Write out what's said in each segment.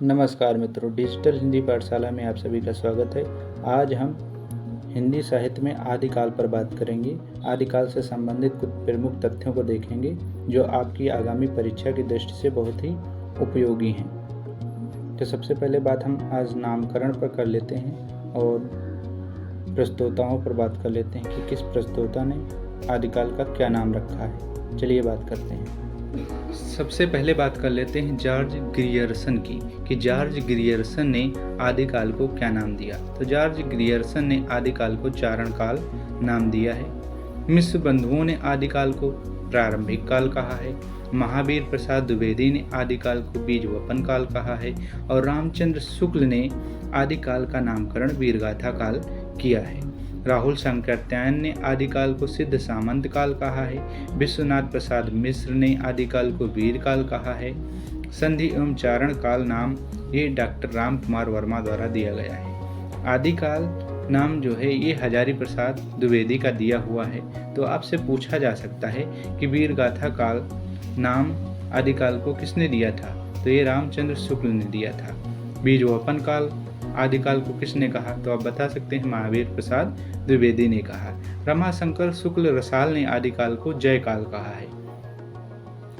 नमस्कार मित्रों, डिजिटल हिंदी पाठशाला में आप सभी का स्वागत है। आज हम हिंदी साहित्य में आदिकाल पर बात करेंगे। आदिकाल से संबंधित कुछ प्रमुख तथ्यों को देखेंगे जो आपकी आगामी परीक्षा की दृष्टि से बहुत ही उपयोगी हैं। तो सबसे पहले बात हम आज नामकरण पर कर लेते हैं और प्रस्तोताओं पर बात कर लेते हैं कि किस प्रस्तोता ने आदिकाल का क्या नाम रखा है। चलिए बात करते हैं। सबसे पहले बात कर लेते हैं जॉर्ज ग्रियर्सन की कि जॉर्ज ग्रियर्सन ने आदिकाल को क्या नाम दिया। तो जॉर्ज ग्रियर्सन ने आदिकाल को चारण काल नाम दिया है। मिश्र बंधुओं ने आदिकाल को प्रारंभिक काल कहा है। महावीर प्रसाद द्विवेदी ने आदिकाल को बीजवपन काल कहा है और रामचंद्र शुक्ल ने आदिकाल का नामकरण वीरगाथा काल किया है। राहुल सांकृत्यायन ने आदिकाल को सिद्ध सामंत काल कहा है। विश्वनाथ प्रसाद मिश्र ने आदिकाल को वीर काल कहा है। संधि एवं चारण काल नाम ये डॉक्टर राम कुमार वर्मा द्वारा दिया गया है। आदिकाल नाम जो है ये हजारी प्रसाद द्विवेदी का दिया हुआ है। तो आपसे पूछा जा सकता है कि वीरगाथा काल नाम आदिकाल को किसने दिया था, तो ये रामचंद्र शुक्ल ने दिया था। बीजवपन काल आदिकाल को किसने कहा, तो आप बता सकते हैं महावीर प्रसाद द्विवेदी ने कहा। रमाशंकर शुक्ल रसाल ने आदिकाल को जयकाल कहा है।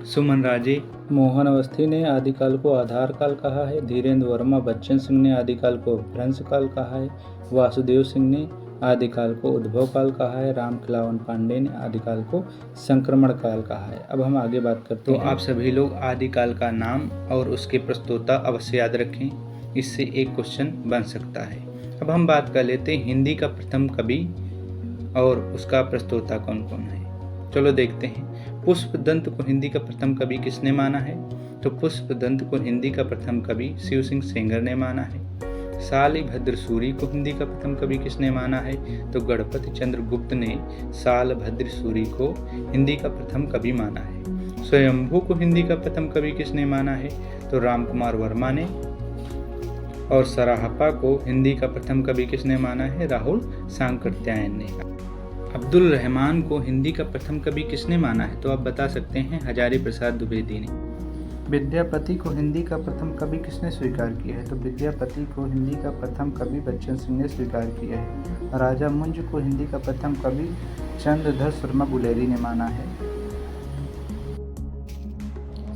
सुमन राजे मोहन अवस्थी ने आदिकाल को आधार काल कहा है। धीरेन्द्र वर्मा बच्चन सिंह ने आदिकाल को भ्रंश काल कहा है। वासुदेव सिंह ने आदिकाल को उद्भव काल कहा है। राम खिलावन पांडे ने आदिकाल को संक्रमण काल कहा है। अब हम आगे बात करते हैं। तो आप सभी लोग आदिकाल का नाम और उसके प्रस्तोता अवश्य याद रखें, इससे एक क्वेश्चन बन सकता है। अब हम बात कर लेते हैं हिंदी का प्रथम कवि और उसका प्रस्तोता कौन कौन है। चलो देखते हैं। पुष्पदंत को हिंदी का प्रथम कवि किसने माना है, तो पुष्पदंत को हिंदी का प्रथम कवि शिव सिंह सेंगर ने माना है। शालिभद्र सूरी को हिंदी का प्रथम कवि किसने माना है, तो गणपति चंद्र गुप्त ने शालिभद्र सूरी को हिंदी का प्रथम कवि माना है। स्वयंभू को हिंदी का प्रथम कवि किसने माना है, तो राम कुमार वर्मा ने। और सराहपा को हिंदी का प्रथम कवि किसने माना है, राहुल सांकृत्यायन ने। अब्दुल रहमान को हिंदी का प्रथम कवि किसने माना है, तो आप बता सकते हैं हजारी प्रसाद द्विवेदी ने। विद्यापति को हिंदी का प्रथम कवि किसने स्वीकार किया है, तो विद्यापति को हिंदी का प्रथम कवि बच्चन सिंह ने स्वीकार किया है। राजा मुंज को हिंदी का प्रथम कवि चंद्रधर शर्मा गुलेरी ने माना है।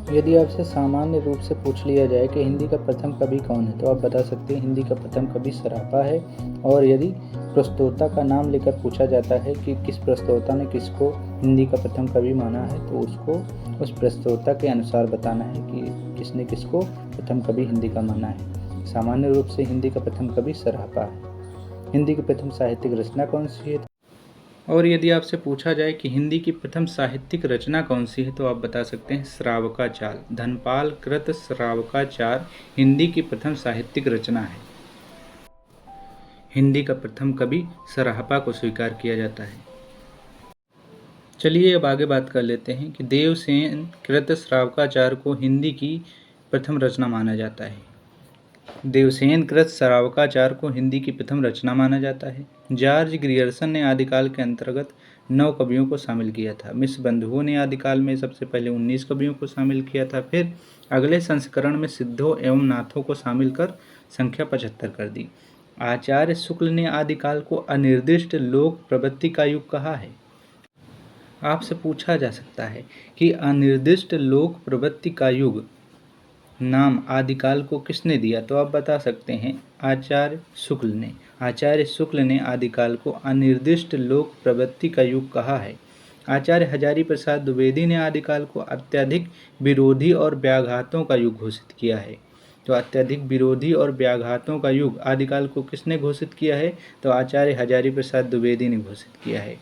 यदि आपसे सामान्य रूप से पूछ लिया जाए कि हिंदी का प्रथम कवि कौन है, तो आप बता सकते हैं हिंदी का प्रथम कवि सरापा है। और यदि प्रस्तोता का नाम लेकर पूछा जाता है कि किस प्रस्तोता ने किसको हिंदी का प्रथम कवि माना है, तो उसको उस प्रस्तोता के अनुसार बताना है कि किसने किसको प्रथम कवि हिंदी का माना है। सामान्य रूप से हिंदी का प्रथम कवि सरापा है। हिंदी की प्रथम साहित्यिक रचना कौन सी है, और यदि आपसे पूछा जाए कि हिंदी की प्रथम साहित्यिक रचना कौन सी है, तो आप बता सकते हैं श्रावकाचार। धनपाल कृत श्रावकाचार हिंदी की प्रथम साहित्यिक रचना है। हिंदी का प्रथम कवि सराहपा को स्वीकार किया जाता है। चलिए अब आगे बात कर लेते हैं कि देवसेन कृत श्रावकाचार को हिंदी की प्रथम रचना माना जाता है। देवसेन कृत श्रावकाचार को हिंदी की प्रथम रचना माना जाता है। जॉर्ज ग्रियर्सन ने आदिकाल के अंतर्गत 9 कवियों को शामिल किया था। मिश्र बंधुओं ने आदिकाल में सबसे पहले 19 कवियों को शामिल किया था। फिर अगले संस्करण में सिद्धों एवं नाथों को शामिल कर संख्या 75 कर दी। आचार्य शुक्ल ने आदिकाल को अनिर्दिष्ट लोक प्रवृत्ति का युग कहा है। आपसे पूछा जा सकता है कि अनिर्दिष्ट लोक प्रवृत्ति का युग नाम आदिकाल को किसने दिया, तो आप बता सकते हैं आचार्य शुक्ल ने। आचार्य शुक्ल ने आदिकाल को अनिर्दिष्ट लोक प्रवृत्ति का युग कहा है। आचार्य हजारी प्रसाद द्विवेदी ने आदिकाल को अत्यधिक विरोधी और व्याघातों का युग घोषित किया है। तो अत्यधिक विरोधी और व्याघातों का युग आदिकाल को किसने घोषित किया है, तो आचार्य हजारी प्रसाद द्विवेदी ने घोषित किया है।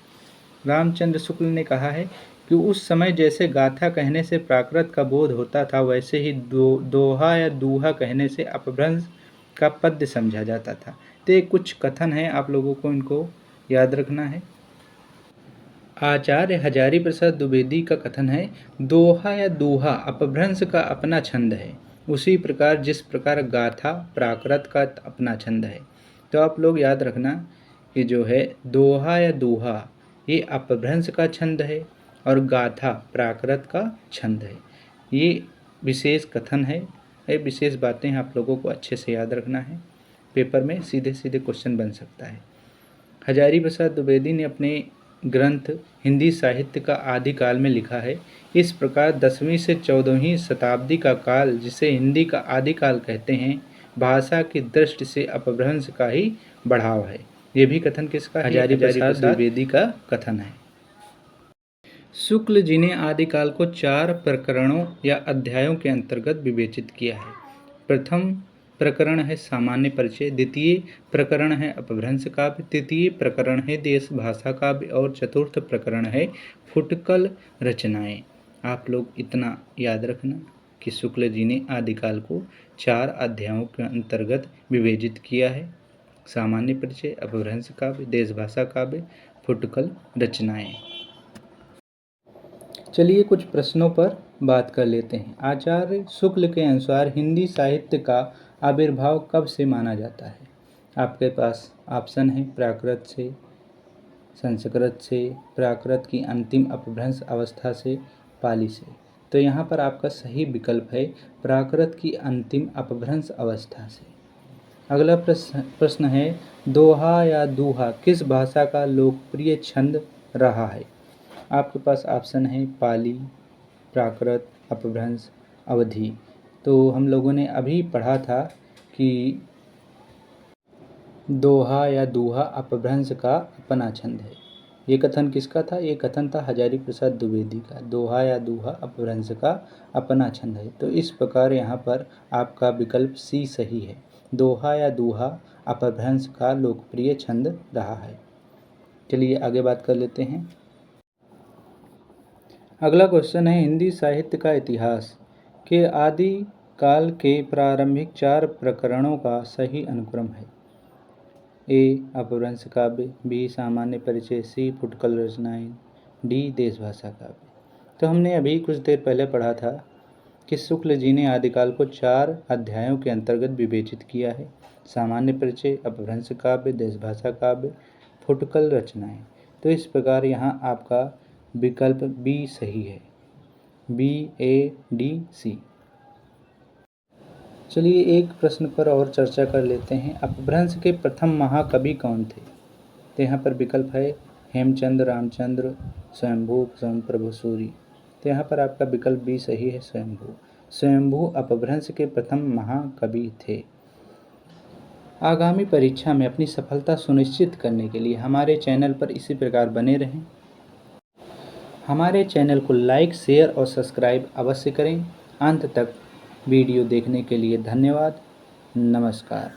रामचंद्र शुक्ल ने कहा है कि उस समय जैसे गाथा कहने से प्राकृत का बोध होता था, वैसे ही दोहा या दूहा कहने से अपभ्रंश का पद्य समझा जाता था। तो ये कुछ कथन है, आप लोगों को इनको याद रखना है। आचार्य हजारी प्रसाद द्विवेदी का कथन है, दोहा या दूहा अपभ्रंश का अपना छंद है, उसी प्रकार जिस प्रकार गाथा प्राकृत का अपना छंद है। तो आप लोग याद रखना कि जो है दोहा या दूहा ये अपभ्रंश का छंद है और गाथा प्राकृत का छंद है। ये विशेष कथन है, ये विशेष बातें आप लोगों को अच्छे से याद रखना है, पेपर में सीधे सीधे क्वेश्चन बन सकता है। हजारी प्रसाद द्विवेदी ने अपने ग्रंथ हिंदी साहित्य का आदिकाल में लिखा है। इस प्रकार 10वीं से 14वीं शताब्दी का काल, जिसे हिंदी का आदिकाल कहते हैं, भाषा की दृष्टि से अपभ्रंश का ही बढ़ाव है। ये भी कथन किसका है? हजारी प्रसाद द्विवेदी का कथन है। शुक्ल जी ने आदिकाल को 4 प्रकरणों या अध्यायों के अंतर्गत विवेचित किया है। प्रथम प्रकरण है सामान्य परिचय, द्वितीय प्रकरण है अपभ्रंश काव्य, तृतीय प्रकरण है देश भाषा काव्य और चतुर्थ प्रकरण है फुटकल रचनाएं। आप लोग इतना याद रखना कि शुक्ल जी ने आदिकाल को 4 अध्यायों के अंतर्गत विवेचित किया है। सामान्य परिचय, अपभ्रंश काव्य, देश भाषा काव्य, फुटकल रचनाएं। चलिए कुछ प्रश्नों पर बात कर लेते हैं। आचार्य शुक्ल के अनुसार हिंदी साहित्य का आविर्भाव कब से माना जाता है? आपके पास ऑप्शन है प्राकृत से, संस्कृत से, प्राकृत की अंतिम अपभ्रंश अवस्था से, पाली से। तो यहाँ पर आपका सही विकल्प है प्राकृत की अंतिम अपभ्रंश अवस्था से। अगला प्रश्न है दोहा या दूहा किस भाषा का लोकप्रिय छंद रहा है? आपके पास ऑप्शन है पाली, प्राकृत, अपभ्रंश, अवधी। तो हम लोगों ने अभी पढ़ा था कि दोहा या दूहा अपभ्रंश का अपना छंद है। ये कथन किसका था? ये कथन था हजारी प्रसाद द्विवेदी का। दोहा या दूहा अपभ्रंश का अपना छंद है। तो इस प्रकार यहाँ पर आपका विकल्प सी सही है। दोहा या दूहा अपभ्रंश का लोकप्रिय छंद रहा है। चलिए आगे बात कर लेते हैं। अगला क्वेश्चन है हिंदी साहित्य का इतिहास के आदि काल के प्रारंभिक 4 प्रकरणों का सही अनुक्रम है। ए अपभ्रंश काव्य, बी सामान्य परिचय, सी फुटकल रचनाएं, डी देश भाषा काव्य। तो हमने अभी कुछ देर पहले पढ़ा था कि शुक्ल जी ने आदिकाल को 4 अध्यायों के अंतर्गत विवेचित किया है। सामान्य परिचय, अपभ्रंश काव्य, देश भाषा काव्य, फुटकल रचनाएं। तो इस प्रकार यहाँ आपका विकल्प बी सही है, बी, ए, डी, सी। चलिए एक प्रश्न पर और चर्चा कर लेते हैं। अपभ्रंश के प्रथम महाकवि कौन थे? तो यहाँ पर विकल्प है हेमचंद्र, रामचंद्र, स्वयंभू, प्रभु सूरी। तो यहाँ पर आपका विकल्प बी सही है, स्वयंभू। स्वयंभू अपभ्रंश के प्रथम महाकवि थे। आगामी परीक्षा में अपनी सफलता सुनिश्चित करने के लिए हमारे चैनल पर इसी प्रकार बने रहें। हमारे चैनल को लाइक, शेयर और सब्सक्राइब अवश्य करें। अंत तक वीडियो देखने के लिए धन्यवाद। नमस्कार।